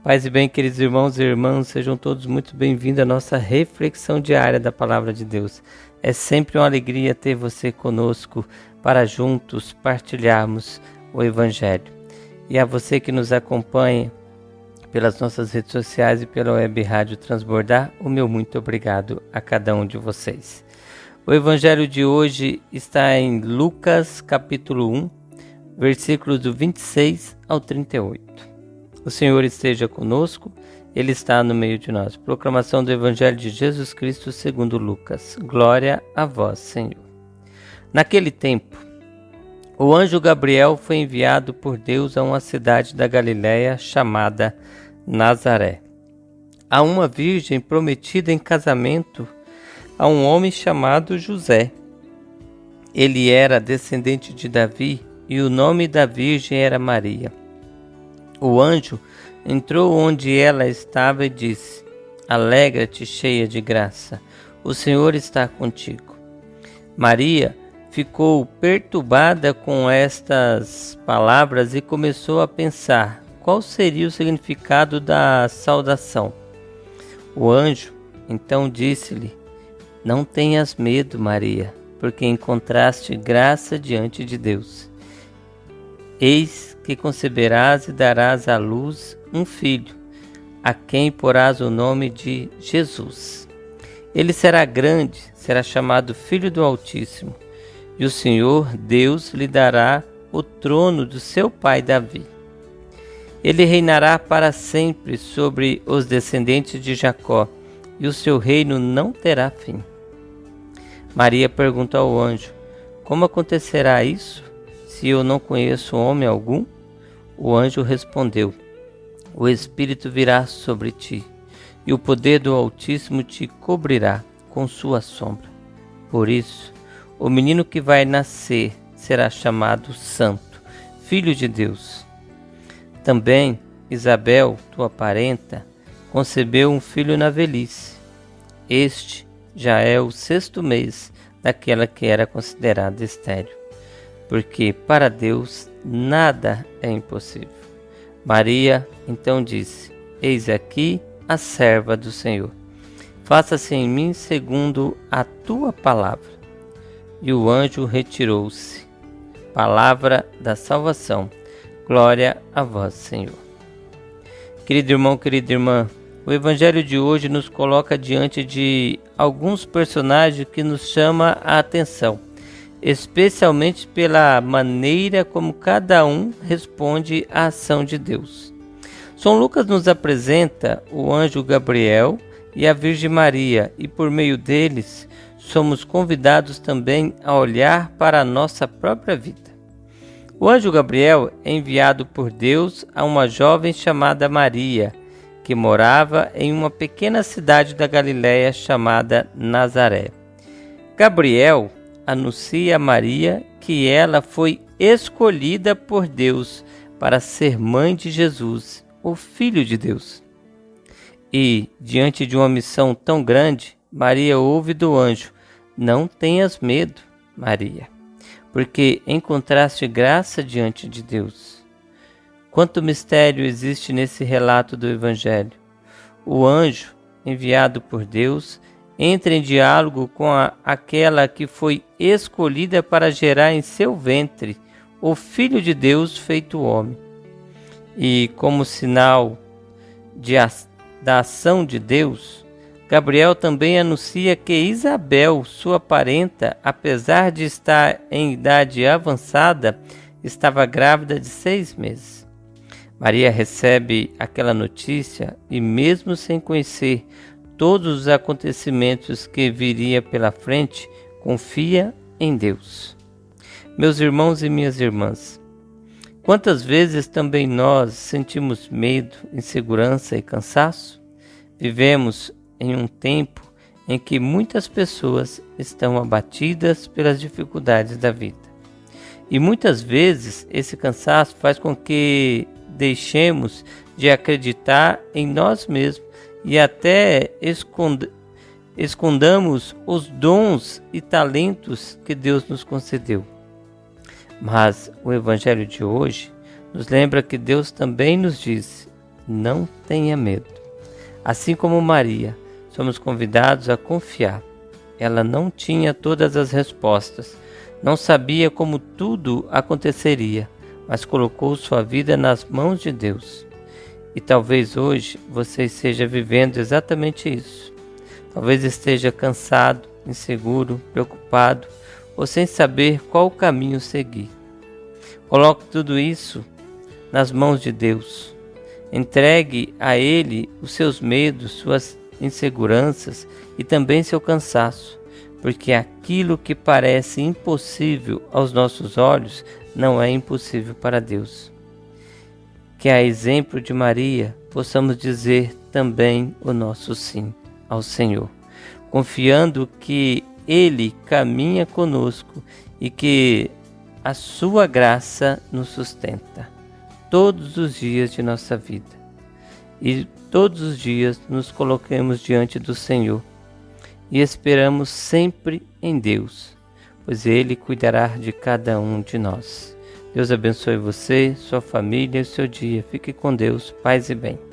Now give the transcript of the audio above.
Paz e bem, queridos irmãos e irmãs, sejam todos muito bem-vindos à nossa reflexão diária da Palavra de Deus. É sempre uma alegria ter você conosco para juntos partilharmos o Evangelho. E a você que nos acompanha pelas nossas redes sociais e pela web rádio Transbordar, o meu muito obrigado a cada um de vocês. O Evangelho de hoje está em Lucas capítulo 1, versículos do 26 ao 38. O Senhor esteja conosco, Ele está no meio de nós. Proclamação do Evangelho de Jesus Cristo segundo Lucas. Glória a vós, Senhor. Naquele tempo, o anjo Gabriel foi enviado por Deus a uma cidade da Galiléia chamada Nazaré, a uma virgem prometida em casamento a um homem chamado José. Ele era descendente de Davi e o nome da virgem era Maria. O anjo entrou onde ela estava e disse: Alegra-te, cheia de graça, o Senhor está contigo. Maria ficou perturbada com estas palavras e começou a pensar qual seria o significado da saudação. O anjo então disse-lhe: Não tenhas medo, Maria, porque encontraste graça diante de Deus. Eis que conceberás e darás à luz um filho, a quem porás o nome de Jesus. Ele será grande, será chamado Filho do Altíssimo, e o Senhor Deus lhe dará o trono do seu pai Davi. Ele reinará para sempre sobre os descendentes de Jacó, e o seu reino não terá fim. Maria perguntou ao anjo: Como acontecerá isso, se eu não conheço homem algum? O anjo respondeu: O Espírito virá sobre ti, e o poder do Altíssimo te cobrirá com sua sombra. Por isso, o menino que vai nascer será chamado Santo, Filho de Deus. Também Isabel, tua parenta, concebeu um filho na velhice. Este já é o 6º mês daquela que era considerada estéril, porque para Deus nada é impossível. Maria então disse: Eis aqui a serva do Senhor. Faça-se em mim segundo a tua palavra. E o anjo retirou-se. Palavra da salvação. Glória a vós, Senhor. Querido irmão, querida irmã, o Evangelho de hoje nos coloca diante de alguns personagens que nos chamam a atenção, especialmente pela maneira como cada um responde à ação de Deus. São Lucas nos apresenta o anjo Gabriel e a Virgem Maria, e por meio deles somos convidados também a olhar para a nossa própria vida. O anjo Gabriel é enviado por Deus a uma jovem chamada Maria, que morava em uma pequena cidade da Galiléia chamada Nazaré. Gabriel anuncia a Maria que ela foi escolhida por Deus para ser mãe de Jesus, o Filho de Deus. E, diante de uma missão tão grande, Maria ouve do anjo: Não tenhas medo, Maria, porque encontraste graça diante de Deus. Quanto mistério existe nesse relato do Evangelho! O anjo, enviado por Deus, entra em diálogo com aquela que foi escolhida para gerar em seu ventre o Filho de Deus feito homem. E como sinal da ação de Deus, Gabriel também anuncia que Isabel, sua parenta, apesar de estar em idade avançada, estava grávida de 6 meses. Maria recebe aquela notícia e, mesmo sem conhecer todos os acontecimentos que viria pela frente, confia em Deus. Meus irmãos e minhas irmãs, quantas vezes também nós sentimos medo, insegurança e cansaço? Vivemos em um tempo em que muitas pessoas estão abatidas pelas dificuldades da vida. E muitas vezes esse cansaço faz com que deixemos de acreditar em nós mesmos e até escondamos os dons e talentos que Deus nos concedeu. Mas o Evangelho de hoje nos lembra que Deus também nos diz: não tenha medo. Assim como Maria, somos convidados a confiar. Ela não tinha todas as respostas, não sabia como tudo aconteceria, mas colocou sua vida nas mãos de Deus. E talvez hoje você esteja vivendo exatamente isso. Talvez esteja cansado, inseguro, preocupado ou sem saber qual caminho seguir. Coloque tudo isso nas mãos de Deus. Entregue a Ele os seus medos, suas inseguranças e também seu cansaço, porque aquilo que parece impossível aos nossos olhos não é impossível para Deus. Que a exemplo de Maria possamos dizer também o nosso sim ao Senhor, confiando que Ele caminha conosco e que a sua graça nos sustenta todos os dias de nossa vida. E todos os dias nos coloquemos diante do Senhor e esperamos sempre em Deus, pois Ele cuidará de cada um de nós. Deus abençoe você, sua família e o seu dia. Fique com Deus, paz e bem.